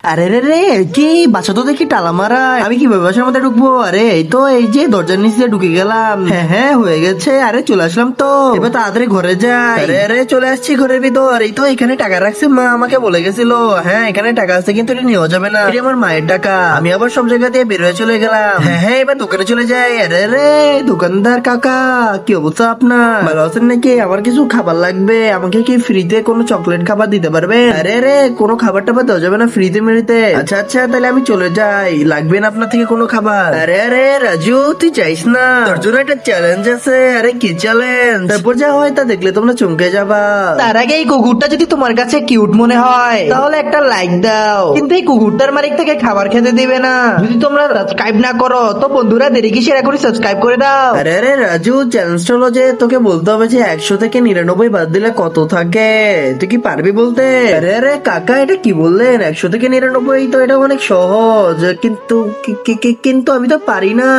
আরে রে রে, কি বাসা তো দেখি টালা মারা। আমি কিভাবে বাসার মধ্যে ঢুকবো? আরে এই তো, এই যে দরজার নিচে দিয়ে ঢুকে গেলাম। হ্যাঁ হ্যাঁ, হয়ে গেছে। আরে চলে আসলাম তো, এবার তাড়াতাড়ি ঘরে যাই। আরে আরে, চলে আসছি ঘরের ভিতর। এই তো এখানে টাকা রাখছে, মা আমাকে বলে গেছিল। হ্যাঁ, এখানে টাকা আছে, কিন্তু এটা নেওয়া যাবে না, এটা আমার মায়ের টাকা। আমি আবার সব জায়গা দিয়ে বের হয়ে চলে গেলাম। হ্যাঁ হ্যাঁ, এবার দোকানে চলে যাই। আরে রে, দোকানদার কাকা, কি অবস্থা আপনার? ভালো আছেন নাকি? আমার কিছু খাবার লাগবে, আমাকে কি ফ্রিতে কোনো চকলেট খাবার দিতে পারবে? আরে রে, কোনো খাবার টাবার দেওয়া যাবে না ফ্রিতে মেরিতে? আচ্ছা আচ্ছা, তাহলে আমি চলে যাই। লাগবে না আপনার থেকে কোনো খাবার? আরে আরে রাজু, তুই চাইস না, তোর জন্য একটা চ্যালেঞ্জ আছে। আরে কি চ্যালেঞ্জ? তারপর যা হয় তা দেখলে তোমরা চমকে যাবা। তার আগে এই কুকুরটা যদি তোমার কাছে কিউট মনে হয় তাহলে একটা লাইক দাও, কিন্তু এই কুকুরটার মালিক থেকে খাবার খেতে দিবে না। যদি তোমরা সাবস্ক্রাইব না করো তো বন্ধুরা, দেরি কিসের, এখনই সাবস্ক্রাইব করে দাও। আরে আরে রাজু, চ্যালেঞ্জটা হলো যে তোকে বলতে হবে যে 100 থেকে 99 বাদ দিলে কত থাকে। তুই কি পারবি বলতে? আরে আরে কাকা, এটা কি বললেন? 100 থেকে 99, তো এটা অনেক সহজ, কিন্তু কিন্তু আমি তো পারি না।